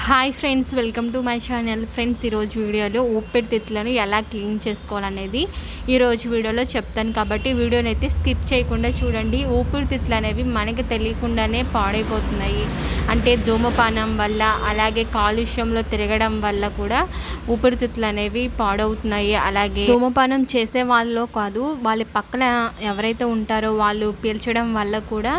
Hi friends, welcome to my channel. Friends, ఈరోజు వీడియోలో ఊపిరితిత్తులను ఎలా క్లీన్ చేసుకోవాలనేది ఈరోజు వీడియోలో చెప్తాను. కాబట్టి వీడియోని అయితే స్కిప్ చేయకుండా చూడండి. ఊపిరితిత్తులు అనేవి మనకి తెలియకుండానే పాడైపోతున్నాయి. అంటే ధూమపానం వల్ల, అలాగే కాలుష్యంలో తిరగడం వల్ల కూడా ఊపిరితిత్తులు అనేవి పాడవుతున్నాయి. అలాగే ధూమపానం చేసే వాళ్ళలో కాదు, వాళ్ళ పక్కన ఎవరైతే ఉంటారో వాళ్ళు పీల్చడం వల్ల కూడా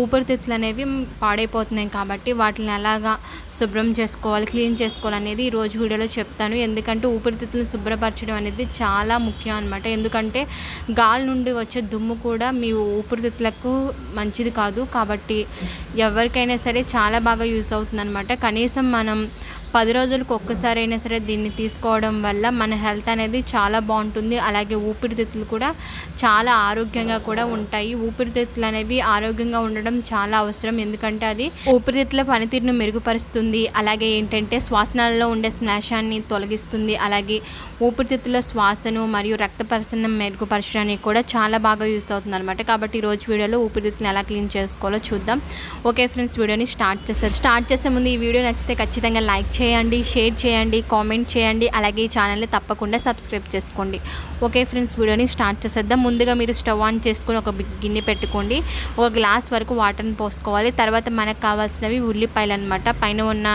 ఊపిరితిత్తులు అనేవి పాడైపోతున్నాయి. కాబట్టి వాటిని ఎలాగా శుభ్రం చేసుకోవాలి, క్లీన్ చేసుకోవాలి అనేది ఈరోజు వీడియోలో చెప్తాను. ఎందుకంటే ఊపిరితిత్తులను శుభ్రపరచడం అనేది చాలా ముఖ్యం అనమాట. ఎందుకంటే గాలి నుండి వచ్చే దుమ్ము కూడా మీ ఊపిరితిత్తులకు మంచిది కాదు. కాబట్టి ఎవరికైనా సరే చాలా బాగా యూస్ అవుతుంది అనమాట. కనీసం మనం 10 రోజులకు ఒక్కసారి అయినా సరే దీన్ని తీసుకోవడం వల్ల మన హెల్త్ అనేది చాలా బాగుంటుంది. అలాగే ఊపిరితిత్తులు కూడా చాలా ఆరోగ్యంగా కూడా ఉంటాయి. ఊపిరితిత్తులు అనేవి ఆరోగ్యంగా ఉండడం చాలా అవసరం. ఎందుకంటే అది ఊపిరితిత్తుల పనితీరును మెరుగుపరుస్తుంది. అలాగే ఏంటంటే శ్వాసనాలలో ఉండే శ్లేషాన్ని తొలగిస్తుంది. అలాగే ఊపిరితిత్తుల శ్వాసను మరియు రక్త ప్రసరణ మెరుగుపరచడానికి కూడా చాలా బాగా యూస్ అవుతుంది అనమాట. కాబట్టి ఈరోజు వీడియోలో ఊపిరితిత్తులను ఎలా క్లీన్ చేసుకోవాలో చూద్దాం. ఓకే ఫ్రెండ్స్, వీడియోని స్టార్ట్ చేసే ముందు ఈ వీడియో నచ్చితే ఖచ్చితంగా లైక్ చేయండి, షేర్ చేయండి, కామెంట్ చేయండి. అలాగే ఈ ఛానల్ని తప్పకుండా సబ్స్క్రైబ్ చేసుకోండి. ఓకే ఫ్రెండ్స్, వీడియోని స్టార్ట్ చేసేద్దాం. ముందుగా మీరు స్టవ్ ఆన్ చేసుకొని ఒక గిన్నె పెట్టుకోండి. ఒక గ్లాస్ వరకు వాటర్ని పోసుకోవాలి. తర్వాత మనకు కావాల్సినవి ఉల్లిపాయలు అనమాట. పైన ఉన్న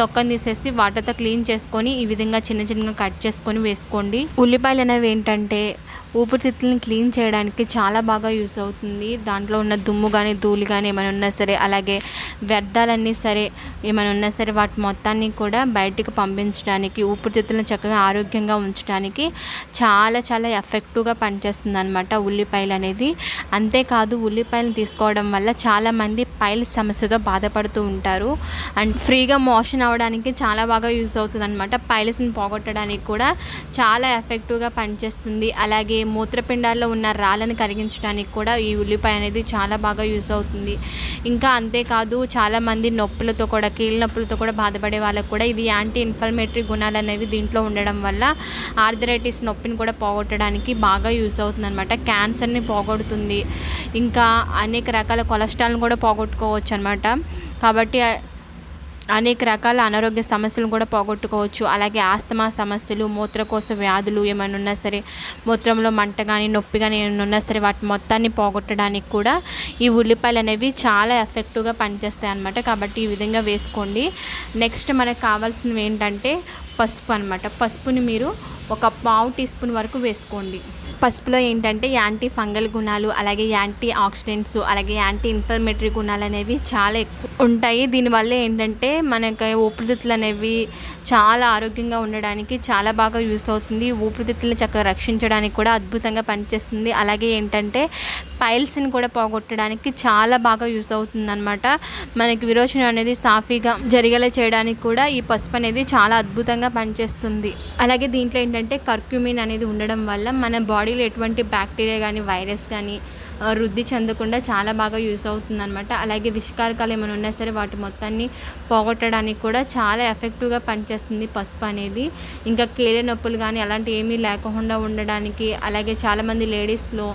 తొక్కను తీసేసి వాటర్తో క్లీన్ చేసుకొని ఈ విధంగా చిన్న చిన్నగా కట్ చేసుకొని వేసుకోండి. ఉల్లిపాయలు అనేవి ఏంటంటే ఊపిరితిత్తులను క్లీన్ చేయడానికి చాలా బాగా యూస్ అవుతుంది. దాంట్లో ఉన్న దుమ్ము కానీ, ధూళి కానీ ఏమైనా ఉన్నా సరే, అలాగే వ్యర్థాలన్నీ సరే ఏమైనా ఉన్నా సరే వాటి మొత్తాన్ని కూడా బయటికి పంపించడానికి, ఊపిరితిత్తులను చక్కగా ఆరోగ్యంగా ఉంచడానికి చాలా చాలా ఎఫెక్టివ్గా పనిచేస్తుంది అనమాట ఉల్లిపాయలు అనేది. అంతేకాదు, ఉల్లిపాయలను తీసుకోవడం వల్ల చాలామంది పైల్స్ సమస్యగా బాధపడుతూ ఉంటారు. అండ్ ఫ్రీగా మోషన్ అవ్వడానికి చాలా బాగా యూస్ అవుతుంది అనమాట. పైల్స్ని పోగొట్టడానికి కూడా చాలా ఎఫెక్టివ్గా పనిచేస్తుంది. అలాగే మూత్రపిండాల్లో ఉన్న రాళ్ళని కరిగించడానికి కూడా ఈ ఉల్లిపాయ అనేది చాలా బాగా యూస్ అవుతుంది. ఇంకా అంతేకాదు, చాలామంది నొప్పులతో కూడా, కీళ్ళ నొప్పులతో కూడా బాధపడే వాళ్ళకు కూడా ఇది యాంటీ ఇన్ఫ్లమేటరీ గుణాలు అనేవి దీంట్లో ఉండడం వల్ల ఆర్థరైటిస్ నొప్పిని కూడా పోగొట్టడానికి బాగా యూస్ అవుతుంది అనమాట. క్యాన్సర్ని పోగొడుతుంది. ఇంకా అనేక రకాల కొలెస్ట్రాల్ని కూడా పోగొట్టుకోవచ్చు అనమాట. కాబట్టి అనేక రకాల అనారోగ్య సమస్యలను కూడా పోగొట్టుకోవచ్చు. అలాగే ఆస్తమా సమస్యలు, మూత్రకోశ వ్యాధులు ఏమైనా ఉన్నా సరే, మూత్రంలో మంట కానీ, నొప్పి కానీ ఏమైనా ఉన్నా సరే వాటి మొత్తాన్ని పోగొట్టడానికి కూడా ఈ ఉల్లిపాయలు అనేవి చాలా ఎఫెక్టివ్గా పనిచేస్తాయి అన్నమాట. కాబట్టి ఈ విధంగా వేసుకోండి. నెక్స్ట్ మనకు కావాల్సినవి ఏంటంటే పసుపు అనమాట. పసుపుని మీరు ఒక 1/2 టీ స్పూన్ వరకు వేసుకోండి. పసుపులో ఏంటంటే యాంటీ ఫంగల్ గుణాలు, అలాగే యాంటీ ఆక్సిడెంట్స్, అలాగే యాంటీ ఇన్ఫ్లమేటరీ గుణాలు అనేవి చాలా ఎక్కువ ఉంటాయి. దీనివల్ల ఏంటంటే మనకి ఊపిరితిత్తులు అనేవి చాలా ఆరోగ్యంగా ఉండడానికి చాలా బాగా యూస్ అవుతుంది. ఊపిరితిత్తులను చక్కగా రక్షించడానికి కూడా అద్భుతంగా పనిచేస్తుంది. అలాగే ఏంటంటే పైల్స్ని కూడా పోగొట్టడానికి చాలా బాగా యూస్ అవుతుంది అనమాట. మనకి విరోచనం అనేది సాఫీగా జరిగేలా చేయడానికి కూడా ఈ పసుపు అనేది చాలా అద్భుతంగా పనిచేస్తుంది. అలాగే దీంట్లో ఏంటంటే కర్క్యూమిన్ అనేది ఉండడం వల్ల మన బాడీలో ఎటువంటి బ్యాక్టీరియా కానీ, వైరస్ కానీ వృద్ధి చెందకుండా చాలా బాగా యూస్ అవుతుంది అనమాట. అలాగే విషకారకాలు ఏమైనా ఉన్నా సరే వాటి మొత్తాన్ని పోగొట్టడానికి కూడా చాలా ఎఫెక్టివ్గా పనిచేస్తుంది పసుపు అనేది. ఇంకా కీళ్ళ నొప్పులు కానీ అలాంటివి ఏమీ లేకుండా ఉండడానికి, అలాగే చాలామంది లేడీస్లో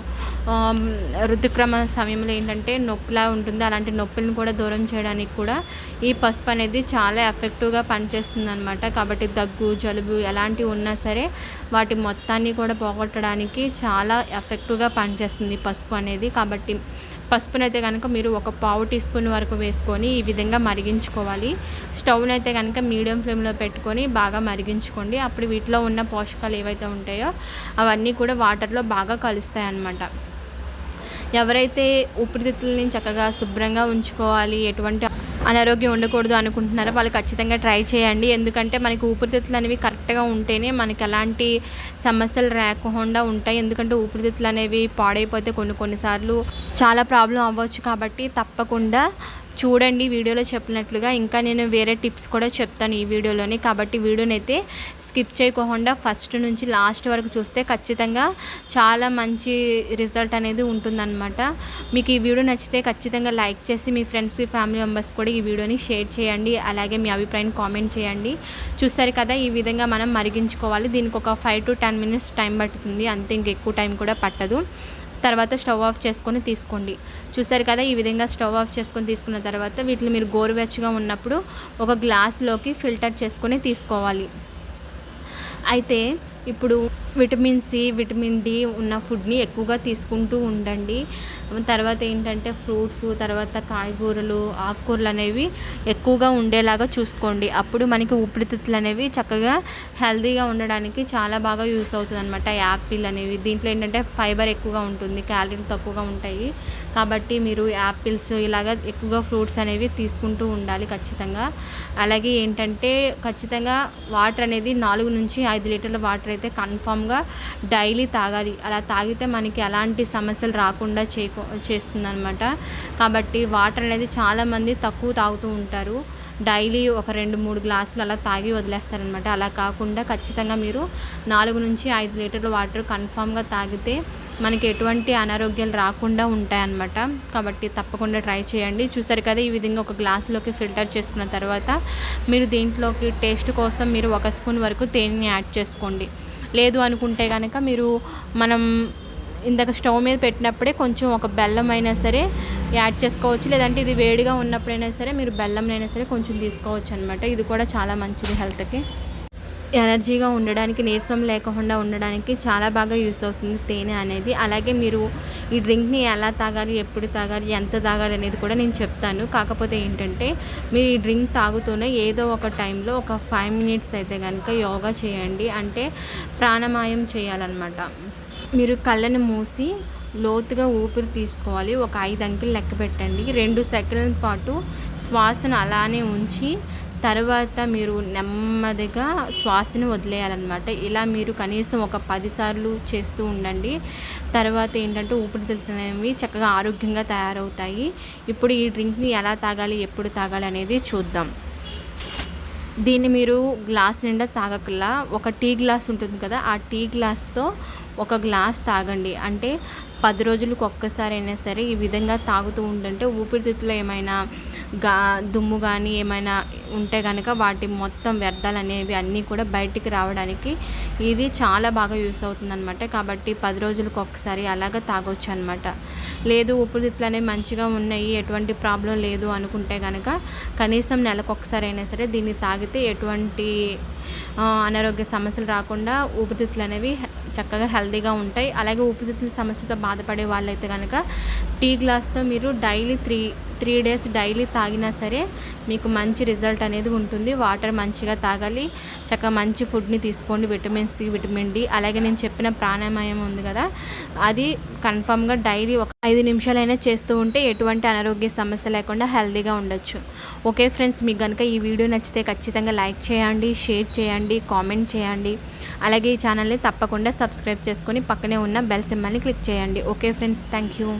ఋతుక్రమ సమయంలో ఏంటంటే నొప్పిలా ఉంటుంది. అలాంటి నొప్పులను కూడా దూరం చేయడానికి కూడా ఈ పసుపు అనేది చాలా ఎఫెక్టివ్గా పనిచేస్తుంది అనమాట. కాబట్టి దగ్గు, జలుబు ఎలాంటివి ఉన్నా సరే వాటి మొత్తాన్ని కూడా పోగొట్టడానికి చాలా ఎఫెక్టివ్గా పనిచేస్తుంది పసుపు అనేది. కాబట్టి పసుపునైతే కనుక మీరు ఒక 1/2 టీ స్పూన్ వరకు వేసుకొని ఈ విధంగా మరిగించుకోవాలి. స్టవ్ని అయితే కనుక మీడియం ఫ్లేమ్లో పెట్టుకొని బాగా మరిగించుకోండి. అప్పుడు వీటిలో ఉన్న పోషకాలు ఏవైతే ఉంటాయో అవన్నీ కూడా వాటర్లో బాగా కలుస్తాయి అన్నమాట. ఎవరైతే ఊపిరితిత్తులని చక్కగా శుభ్రంగా ఉంచుకోవాలి, ఎటువంటి అనారోగ్యం ఉండకూడదు అనుకుంటున్నారో వాళ్ళు ఖచ్చితంగా ట్రై చేయండి. ఎందుకంటే మనకి ఊపిరితిత్తులు అనేవి కరెక్ట్గా ఉంటేనే మనకి ఎలాంటి సమస్యలు రాకుండా ఉంటాయి. ఎందుకంటే ఊపిరితిత్తులు అనేవి పాడైపోతే కొన్నిసార్లు చాలా ప్రాబ్లం అవ్వచ్చు. కాబట్టి తప్పకుండా చూడండి వీడియోలో చెప్పినట్లుగా. ఇంకా నేను వేరే టిప్స్ కూడా చెప్తాను ఈ వీడియోలోని. కాబట్టి వీడియోని అయితే స్కిప్ చేయకుండా ఫస్ట్ నుంచి లాస్ట్ వరకు చూస్తే ఖచ్చితంగా చాలా మంచి రిజల్ట్ అనేది ఉంటుందన్నమాట. మీకు ఈ వీడియో నచ్చితే ఖచ్చితంగా లైక్ చేసి మీ ఫ్రెండ్స్, ఫ్యామిలీ మెంబర్స్ కూడా ఈ వీడియోని షేర్ చేయండి. అలాగే మీ అభిప్రాయాన్ని కామెంట్ చేయండి. చూస్తారు కదా, ఈ విధంగా మనం మరిగించుకోవాలి. దీనికి ఒక 5 to 10 minutes టైం పడుతుంది అంతే, ఇంకెక్కువ టైం కూడా పట్టదు. తర్వాత స్టవ్ ఆఫ్ చేసుకొని తీసుకోండి. చూసారు కదా, ఈ విధంగా స్టవ్ ఆఫ్ చేసుకొని తీసుకున్న తర్వాత వీటిని మీరు గోరువెచ్చగా ఉన్నప్పుడు ఒక గ్లాస్లోకి ఫిల్టర్ చేసుకొని తీసుకోవాలి. అయితే ఇప్పుడు విటమిన్ సి, విటమిన్ డి ఉన్న ఫుడ్ని ఎక్కువగా తీసుకుంటూ ఉండండి. తర్వాత ఏంటంటే ఫ్రూట్స్, తర్వాత కాయగూరలు, ఆకుకూరలు అనేవి ఎక్కువగా ఉండేలాగా చూసుకోండి. అప్పుడు మనకి ఊపిరితిత్తులు అనేవి చక్కగా హెల్తీగా ఉండడానికి చాలా బాగా యూస్ అవుతుంది అనమాట. యాపిల్ అనేవి దీంట్లో ఏంటంటే ఫైబర్ ఎక్కువగా ఉంటుంది, క్యాలరీలు తక్కువగా ఉంటాయి. కాబట్టి మీరు యాపిల్స్ ఇలాగ ఎక్కువగా ఫ్రూట్స్ అనేవి తీసుకుంటూ ఉండాలి ఖచ్చితంగా. అలాగే ఏంటంటే ఖచ్చితంగా వాటర్ అనేది 4 నుంచి 5 లీటర్ల వాటర్ అయితే కన్ఫామ్గా డైలీ తాగాలి. అలా తాగితే మనకి ఎలాంటి సమస్యలు రాకుండా చేస్తుందన్నమాట. కాబట్టి వాటర్ అనేది చాలామంది తక్కువ తాగుతూ ఉంటారు. డైలీ ఒక 2-3 గ్లాసులు అలా తాగి వదిలేస్తారనమాట. అలా కాకుండా ఖచ్చితంగా మీరు 4 నుంచి 5 లీటర్ల వాటర్ కన్ఫామ్గా తాగితే మనకి ఎటువంటి అనారోగ్యాలు రాకుండా ఉంటాయన్నమాట. కాబట్టి తప్పకుండా ట్రై చేయండి. చూసారు కదా, ఈ విధంగా ఒక గ్లాసులోకి ఫిల్టర్ చేసుకున్న తర్వాత మీరు దీంట్లోకి టేస్ట్ కోసం మీరు 1 స్పూన్ వరకు తేనెని యాడ్ చేసుకోండి. లేదు అనుకుంటే కనుక మీరు మనం ఇందాక స్టవ్ మీద పెట్టినప్పుడే కొంచెం ఒక బెల్లం అయినా సరే యాడ్ చేసుకోవచ్చు. లేదంటే ఇది వేడిగా ఉన్నప్పుడైనా సరే మీరు బెల్లంనైనా సరే కొంచెం తీసుకోవచ్చు అనమాట. ఇది కూడా చాలా మంచిది హెల్త్కి. ఎనర్జీగా ఉండడానికి, నీరసం లేకుండా ఉండడానికి చాలా బాగా యూస్ అవుతుంది తేనె అనేది. అలాగే మీరు ఈ డ్రింక్ని ఎలా తాగాలి, ఎప్పుడు తాగాలి, ఎంత తాగాలి అనేది కూడా నేను చెప్తాను. కాకపోతే ఏంటంటే మీరు ఈ డ్రింక్ తాగుతూనే ఏదో ఒక టైంలో ఒక 5 మినిట్స్ అయితే కనుక యోగా చేయండి. అంటే ప్రాణాయామం చేయాలన్నమాట. మీరు కళ్ళను మూసి లోతుగా ఊపిరి తీసుకోవాలి. ఒక 5 అంకెలు లెక్క పెట్టండి. 2 సెకండ్ల పాటు శ్వాసను అలానే ఉంచి తర్వాత మీరు నెమ్మదిగా శ్వాసను వదిలేయాలన్నమాట. ఇలా మీరు కనీసం ఒక 10 సార్లు చేస్తూ ఉండండి. తర్వాత ఏంటంటే ఊపిరితిత్తులు అనేవి చక్కగా ఆరోగ్యంగా తయారవుతాయి. ఇప్పుడు ఈ డ్రింక్ని ఎలా తాగాలి, ఎప్పుడు తాగాలి అనేది చూద్దాం. దీన్ని మీరు గ్లాస్ నిండా తాగకల్లా ఒక టీ గ్లాస్ ఉంటుంది కదా, ఆ టీ గ్లాస్తో ఒక గ్లాస్ తాగండి. అంటే 10 రోజులకు ఒక్కసారైనా సరే ఈ విధంగా తాగుతూ ఉండంటే ఊపిరితిత్తులో ఏమైనా దుమ్ము కానీ ఏమైనా ఉంటే కనుక వాటి మొత్తం వ్యర్థాలు అనేవి అన్నీ కూడా బయటికి రావడానికి ఇది చాలా బాగా యూస్ అవుతుందన్నమాట. కాబట్టి 10 రోజులకు ఒకసారి అలాగ తాగొచ్చు అనమాట. లేదు ఊపిరితిత్తులు అనేవి మంచిగా ఉన్నాయి, ఎటువంటి ప్రాబ్లం లేదు అనుకుంటే కనుక కనీసం నెలకు ఒకసారి అయినా సరే దీన్ని తాగితే ఎటువంటి అనారోగ్య సమస్యలు రాకుండా ఊపిరితిత్తులు అనేవి చక్కగా హెల్తీగా ఉంటాయి. అలాగే ఊపిరితిత్తుల సమస్యతో బాధపడే వాళ్ళైతే కనుక టీ గ్లాస్తో మీరు డైలీ 3 డేస్ డైలీ తాగినా సరే మీకు మంచి రిజల్ట్ అనేది ఉంటుంది. వాటర్ మంచిగా తాగాలి, చక్కగా మంచి ఫుడ్ని తీసుకోండి, విటమిన్ సి, విటమిన్ డి. అలాగే నేను చెప్పిన ప్రాణాయామం ఉంది కదా, అది కన్ఫామ్గా డైలీ ఒక 5 నిమిషాలైనా చేస్తూ ఉంటే ఎటువంటి అనారోగ్య సమస్య లేకుండా హెల్తీగా ఉండొచ్చు. ఓకే ఫ్రెండ్స్, మీకు కనుక ఈ వీడియో నచ్చితే ఖచ్చితంగా లైక్ చేయండి, షేర్ చేయండి, కామెంట్ చేయండి. అలాగే ఈ ఛానల్ని తప్పకుండా సబ్స్క్రైబ్ చేసుకొని పక్కనే ఉన్న బెల్ సింబల్ని క్లిక్ చేయండి. Okay friends, thank you.